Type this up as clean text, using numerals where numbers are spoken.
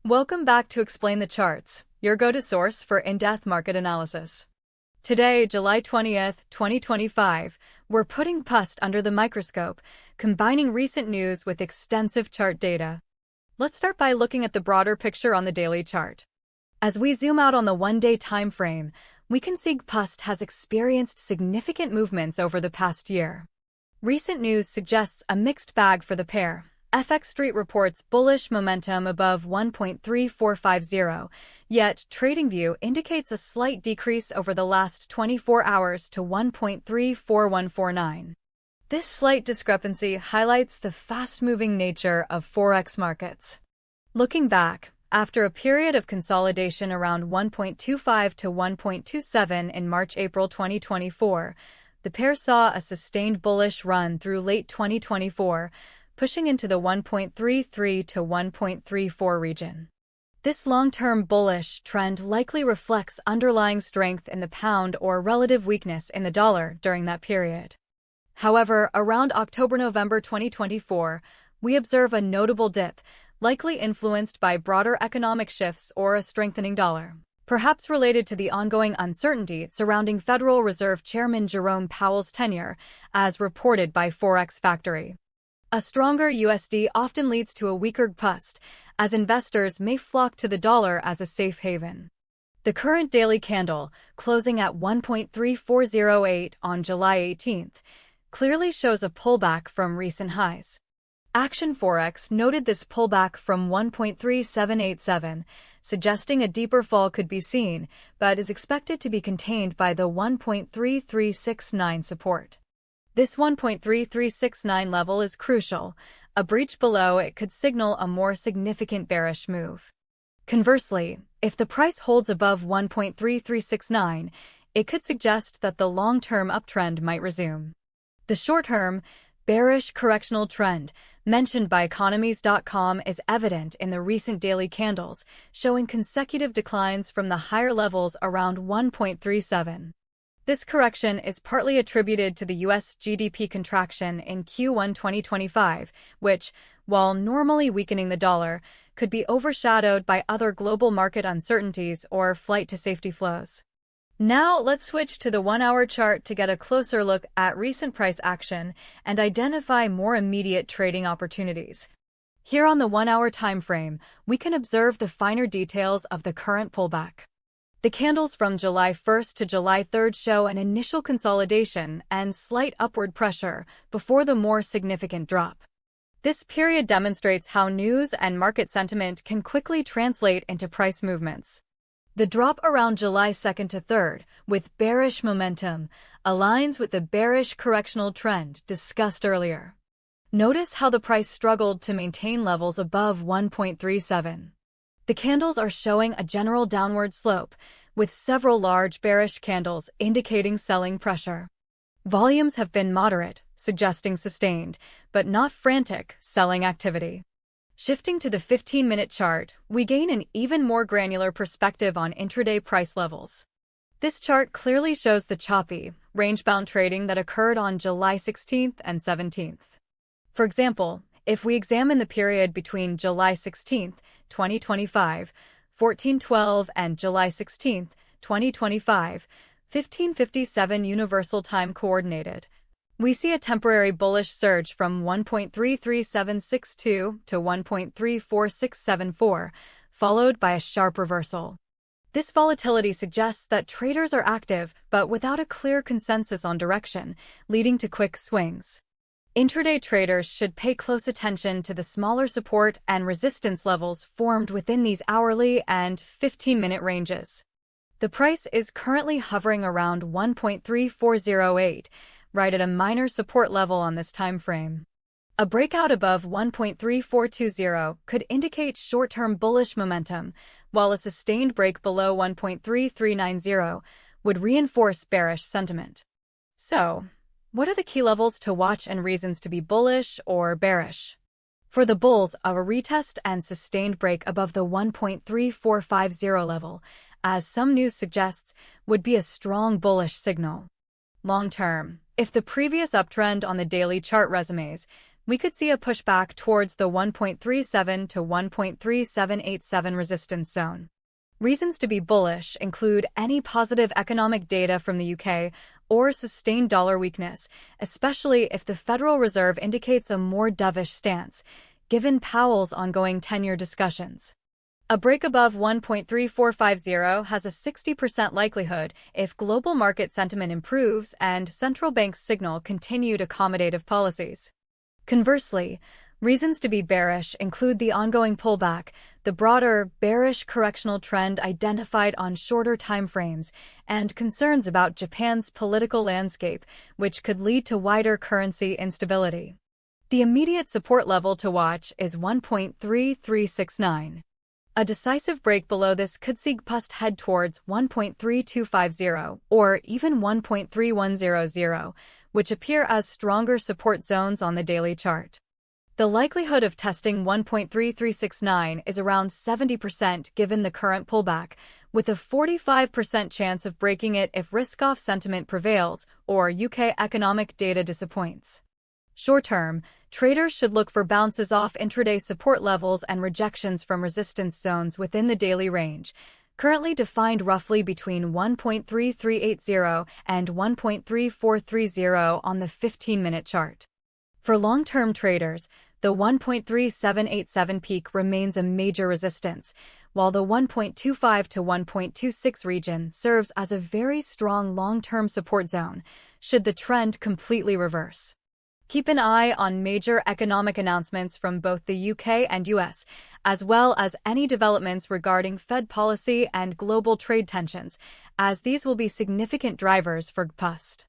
Welcome back to Explain the Charts, your go-to source for in-depth market analysis. Today, July 20th, 2025, we're putting PUSD under the microscope, combining recent news with extensive chart data. Let's start by looking at the broader picture on the daily chart. As we zoom out on the one-day time frame, we can see PUSD has experienced significant movements over the past year. Recent news suggests a mixed bag for the pair. FX Street reports bullish momentum above 1.3450, yet TradingView indicates a slight decrease over the last 24 hours to 1.34149. This slight discrepancy highlights the fast-moving nature of Forex markets. Looking back, after a period of consolidation around 1.25 to 1.27 in March-April 2024, the pair saw a sustained bullish run through late 2024, pushing into the 1.33 to 1.34 region. This long-term bullish trend likely reflects underlying strength in the pound or relative weakness in the dollar during that period. However, around October-November 2024, we observe a notable dip, likely influenced by broader economic shifts or a strengthening dollar, perhaps related to the ongoing uncertainty surrounding Federal Reserve Chairman Jerome Powell's tenure, as reported by Forex Factory. A stronger USD often leads to a weaker PUSD, as investors may flock to the dollar as a safe haven. The current daily candle, closing at 1.3408 on July 18th, clearly shows a pullback from recent highs. Action Forex noted this pullback from 1.3787, suggesting a deeper fall could be seen, but is expected to be contained by the 1.3369 support. This 1.3369 level is crucial. A breach below it could signal a more significant bearish move. Conversely, if the price holds above 1.3369, it could suggest that the long-term uptrend might resume. The short-term, bearish correctional trend, mentioned by economies.com, is evident in the recent daily candles, showing consecutive declines from the higher levels around 1.37. This correction is partly attributed to the U.S. GDP contraction in Q1 2025, which, while normally weakening the dollar, could be overshadowed by other global market uncertainties or flight to safety flows. Now let's switch to the one-hour chart to get a closer look at recent price action and identify more immediate trading opportunities. Here on the one-hour time frame, we can observe the finer details of the current pullback. The candles from July 1st to July 3rd show an initial consolidation and slight upward pressure before the more significant drop. This period demonstrates how news and market sentiment can quickly translate into price movements. The drop around July 2nd to 3rd, with bearish momentum, aligns with the bearish correctional trend discussed earlier. Notice how the price struggled to maintain levels above 1.37. The candles are showing a general downward slope, with several large bearish candles indicating selling pressure. Volumes have been moderate, suggesting sustained, but not frantic, selling activity. Shifting to the 15-minute chart, we gain an even more granular perspective on intraday price levels. This chart clearly shows the choppy, range-bound trading that occurred on July 16th and 17th. For example, if we examine the period between July 16th, 2025, 1412 and July 16th, 2025, 1557 Universal Time Coordinated, we see a temporary bullish surge from 1.33762 to 1.34674, followed by a sharp reversal. This volatility suggests that traders are active but without a clear consensus on direction, leading to quick swings. Intraday traders should pay close attention to the smaller support and resistance levels formed within these hourly and 15-minute ranges. The price is currently hovering around 1.3408, right at a minor support level on this time frame. A breakout above 1.3420 could indicate short-term bullish momentum, while a sustained break below 1.3390 would reinforce bearish sentiment. So, what are the key levels to watch and reasons to be bullish or bearish? For the bulls, a retest and sustained break above the 1.3450 level, as some news suggests, would be a strong bullish signal. Long term, if the previous uptrend on the daily chart resumes, we could see a pushback towards the 1.37 to 1.3787 resistance zone. Reasons to be bullish include any positive economic data from the UK or sustained dollar weakness, especially if the Federal Reserve indicates a more dovish stance, given Powell's ongoing 10-year discussions. A break above 1.3450 has a 60% likelihood if global market sentiment improves and central banks signal continued accommodative policies. Conversely, reasons to be bearish include the ongoing pullback, the broader bearish correctional trend identified on shorter timeframes, and concerns about Japan's political landscape, which could lead to wider currency instability. The immediate support level to watch is 1.3369. A decisive break below this could see GBPUSD head towards 1.3250 or even 1.3100, which appear as stronger support zones on the daily chart. The likelihood of testing 1.3369 is around 70% given the current pullback, with a 45% chance of breaking it if risk-off sentiment prevails or UK economic data disappoints. Short-term, traders should look for bounces off intraday support levels and rejections from resistance zones within the daily range, currently defined roughly between 1.3380 and 1.3430 on the 15-minute chart. For long-term traders, the 1.3787 peak remains a major resistance, while the 1.25 to 1.26 region serves as a very strong long-term support zone, should the trend completely reverse. Keep an eye on major economic announcements from both the UK and US, as well as any developments regarding Fed policy and global trade tensions, as these will be significant drivers for GBPUSD.